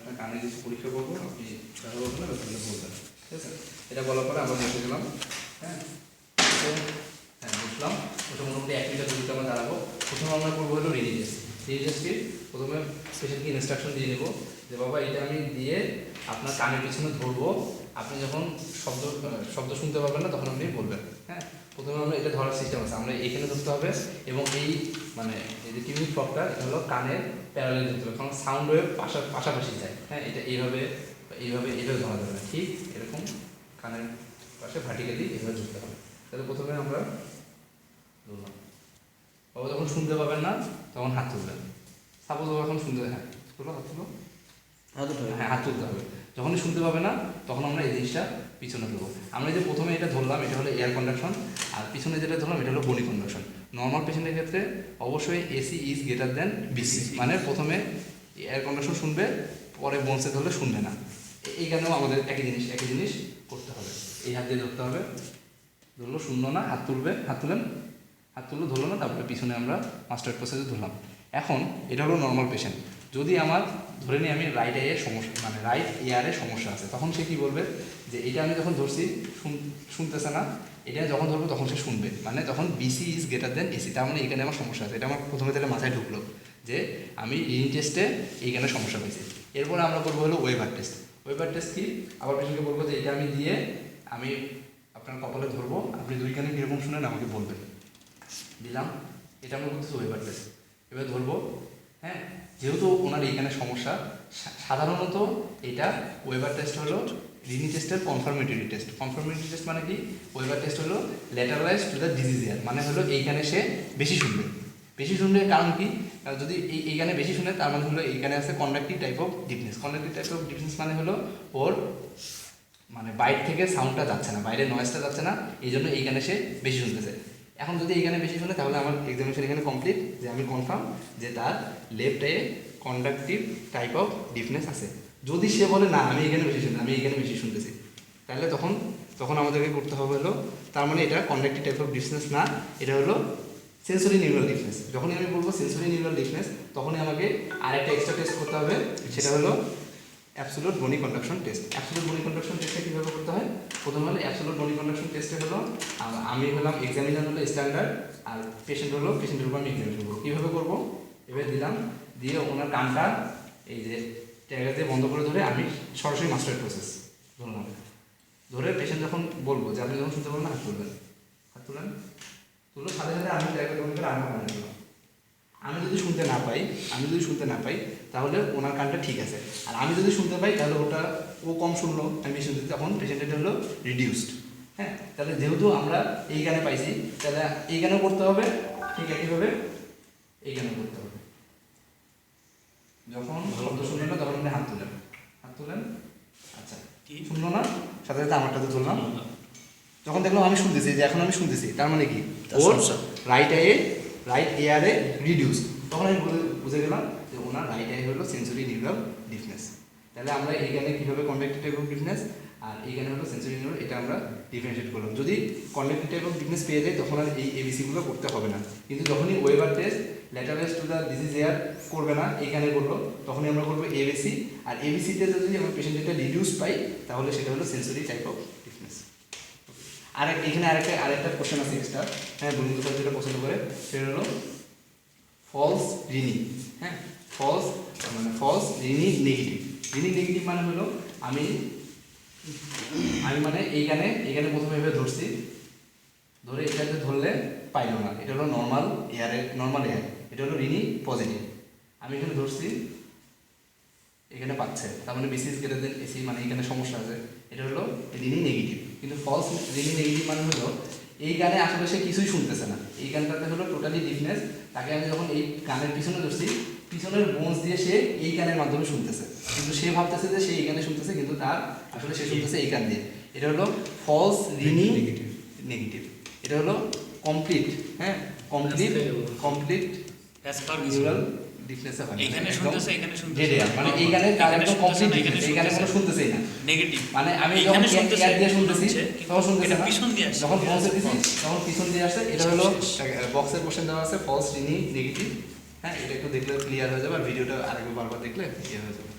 আপনার কানে কিছু পরীক্ষা করবো, আপনি দেখা বলবেন না, ব্যাপারগুলো বলবেন, ঠিক আছে? এটা বলার পরে আমরা বসে গেলাম। হ্যাঁ, তো হ্যাঁ বুঝলাম। ওটা মোটামুটি 1 মিটার দূরত্বে আমরা দাঁড়াবো। প্রথমে আমরা করবো হলো রিনি টেস্ট। রিনি টেস্টকে প্রথমে পেশেন্টকে ইনস্ট্রাকশন দিয়ে নেবো যে বাবা এটা আমি দিয়ে আপনার কানের পিছনে ধরবো, আপনি যখন শব্দ শুনতে পারবেন না তখন আপনি বলবেন। হ্যাঁ, প্রথমে আমরা এটা ধরার সিস্টেম আছে, আমরা এখানে ধরতে হবে এবং এই মানে এই যে টিউনিং ফর্কটা এটা হলো কানের প্যারালাল ধরতে হবে, কারণ সাউন্ড ওয়েভ পাশাপাশি যায়। হ্যাঁ, এটা এইভাবে ধরা যাবে না, ঠিক এরকম কানের পাশে ভার্টিক্যালি এইভাবে ধরতে হবে। তাহলে প্রথমে আমরা ধরলাম, বাবা যখন শুনতে পাবেন না তখন হাত তুলবেন। সাপোজ বাবা এখন শুনতে, হ্যাঁ হাত তুলো, হ্যাঁ হাত তুলতে হবে। যখনই শুনতে পাবে না তখন আমরা এই জিনিসটা পিছনে দেবো। আমরা যে প্রথমে এটা ধরলাম এটা হলো এয়ার কন্ডাকশন, আর পিছনে যেটা ধরলাম এটা হলো বডি কন্ডাকশন। নর্মাল পেশেন্টের ক্ষেত্রে অবশ্যই AC is greater than BC, মানে প্রথমে এয়ার কন্ডাকশন শুনবে, পরে বোনসে ধরলে শুনবে না। এইখানেও আমাদের একই জিনিস করতে হবে। এই হাত দিয়ে ধরতে হবে, ধরলো শুনলো না, হাত তুললো, ধরলো না, তারপরে পিছনে আমরা মাস্টার্ড প্রসেসে ধরলাম। এখন এটা হলো নর্মাল পেশেন্ট। যদি আমার ধরে নিই আমি রাইট আইয়ের সমস্যা, মানে রাইট ইয়ারের সমস্যা আছে, তখন সে কী বলবে যে এটা আমি যখন ধরছি শুনতেছে না, এটা যখন ধরবো তখন সে শুনবে, মানে তখন BC is greater than AC, তার মানে এখানে আমার সমস্যা আছে। এটা আমার প্রথমে তাহলে মাথায় ঢুকলো যে আমি রিডিং টেস্টে এইখানে সমস্যা পেয়েছি। এরপরে আমরা করবো হলো ওয়েবার টেস্ট। ওয়েবার টেস্ট কি, আবার পেশেন্টকে বলবো যে এটা আমি দিয়ে আমি আপনার কপালে ধরবো, আপনি দুই কানে কীরকম শুনেন আমাকে বলবেন। দিলাম, এটা আমরা করতেছি ওয়েবার টেস্ট। এবার ধরবো, হ্যাঁ, যেহেতু ওনার এইখানে সমস্যা, সাধারণত এটা ওয়েবার টেস্ট হলো রিনি টেস্টের কনফার্মেটরি টেস্ট। কনফার্মেটরি টেস্ট মানে কি, ওয়েবার টেস্ট হলো ল্যাটারালাইজ টু দ্য ডিজিজ ইয়ার, মানে হলো এইখানে সে বেশি শুনবে। কারণ কি, যদি এইখানে বেশি শুনে তার মানে হলো এইখানে আছে conductive type of deafness. Conductive type of deafness মানে হলো ওর মানে বাইরে থেকে সাউন্ডটা যাচ্ছে না, বাইরে নয়েজটা যাচ্ছে না, এই জন্য এইখানে সে বেশি শুনতেছে। এখন যদি এইখানে বেশি শুনে তাহলে আমার এক্সামিনেশন এখানে কমপ্লিট, যে আমি কনফার্ম যে তার লেফট এ কন্ডাক্টিভ টাইপ অফ ডিফনেস আছে। যদি সে বলে না আমি এখানে বেশি শুনতেছি, তাহলে তখন আমাদেরকে করতে হবে হলো, তার মানে এটা কন্ডাক্টিভ টাইপ অফ ডিফনেস না, এটা হলো সেন্সরি নিউরাল ডিফনেস। যখনই আমি বলবো সেন্সরি নিউরাল ডিফনেস, তখনই আমাকে আরেকটা এক্সট্রা টেস্ট করতে হবে, সেটা হলো অ্যাবসোলিউট বনি কন্ডাকশন টেস্ট। অ্যাবসোলিউট বনি কন্ডাকশন টেস্টটা কীভাবে করতে হয়, প্রথমে হলো অ্যাবসোলিউট বনি কন্ডাকশন টেস্টে হলো আমি হলাম এক্সামিনার, হলো স্ট্যান্ডার্ড, আর পেশেন্টের উপর আমি এক্সামিনেশন করবো। কীভাবে করবো, এবার দিলাম, দিয়ে ওনার কানটা এই যে ট্যাগার দিয়ে বন্ধ করে ধরে আমি সরাসরি মাস্টার্ড প্রসেস ধরলাম। ধরে পেশেন্ট যখন বলবো যে আপনি যখন শুনতে পারবেন হাত তুলবেন, সাথে সাথে আমি ট্যাগার বন্ধ করে আমার কানে দিলাম। আমি যদি শুনতে না পাই তাহলে ওনার কানটা ঠিক আছে, আর আমি যদি শুনতে পাই তাহলে ও কম শুনলো, আমি বেশি শুনতে, তখন পেশেন্টের হলো রিডিউসড। হ্যাঁ, তাহলে যেহেতু আমরা এই গানে পাইছি, তাহলে এই গানেও করতে হবে, ঠিক একইভাবে এই গানেও করতে হবে। যখন শব্দ শুনলেন না তখন আপনি হাত তুলেন, আচ্ছা শুনলো না, সাথে সাথে আমারটাতে তুললাম। যখন দেখলাম আমি শুনতেছি, যে এখন আমি শুনতেছি, তার মানে কি ওর রাইট এয়ারে রিডিউস, তখন আমি বুঝে গেলাম যে ওনার রাইট আই হলো সেন্সরি নিউরাল ডিফনেস। তাহলে আমরা এইখানে কীভাবে কন্ডাক্টিভ টাইপ অফ ডিফনেস আর এইখানে হলো সেন্সরি নিউরাল, এটা আমরা ডিফারেন্সিয়েট করলাম। যদি কন্ডাক্টিভ টাইপ অফ ডিফনেস পেয়ে যায় তখন আর এই এবিসিগুলো করতে হবে না, কিন্তু যখনই Weber test lateralize to the disease ear করবে না, এইখানে করলো, তখনই আমরা করবো এবিসি। আর এবিসিতে যদি আমরা পেশেন্টের রিডিউস পাই তাহলে সেটা হলো সেন্সরি টাইপ অফ ডিফনেস। আর এখানে আরেকটা কোশ্চেন আছে এক্সট্রা, হ্যাঁ বন্ধু স্যার যেটা পছন্দ করে, সেটা হলো ফলস রিনি। হ্যাঁ, ফলস রিনি নেগেটিভ মানে হলো আমি মানে এইখানে প্রথমে এভাবে ধরছি, ধরে এটাতে ধরলে পাইলো না, এটা হলো নর্মাল এয়ার, এটা হলো রিনি পজিটিভ। আমি এখানে ধরছি, এখানে পাচ্ছে, তার মানে BC is greater than AC, মানে এখানে সমস্যা আছে, এটা হলো রিনি নেগেটিভ। কিন্তু ফলস রিনি নেগেটিভ মানে হলো এই গানে আসলে সে কিছুই শুনতেছে না, এই গানটাতে হলো টোটালি ডিফনেস। তাকে আমি যখন এই গানের পিছনে ধরছি, পিছনের বোনস দিয়ে সে এই গানের মাধ্যমে শুনতেছে, কিন্তু সে ভাবতেছে যে সে এই গানে শুনতেছে, কিন্তু তার আসলে সে শুনতেছে এই গান দিয়ে। এটা হলো ফলস রিনি নেগেটিভ। এটা হলো কমপ্লিট, হ্যাঁ কমপ্লিট নিউরাল ডিফনেসে হয়, এখানে শুনতেছে মানে এই গানে তার একদম কমপ্লিট ডিফনেস, এই গানে কোনো শুনতেছেই না নেগেটিভ, মানে আমি যখন ইয়ার দিয়ে শুনতেছি তখন শুনতেছি না, পিছন দিয়ে আসছে, যখন পৌঁছে দিছি তখন পিছন দিয়ে আসছে। এটা হলো বক্সের কোশ্চেন দেওয়া আছে, ফলস রিনি নেগেটিভ। হ্যাঁ, এটা একটু দেখলে ক্লিয়ার হয়ে যাবে, আর ভিডিওটা আরেকবার বারবার দেখলে ইয়ে হয়ে যাবে।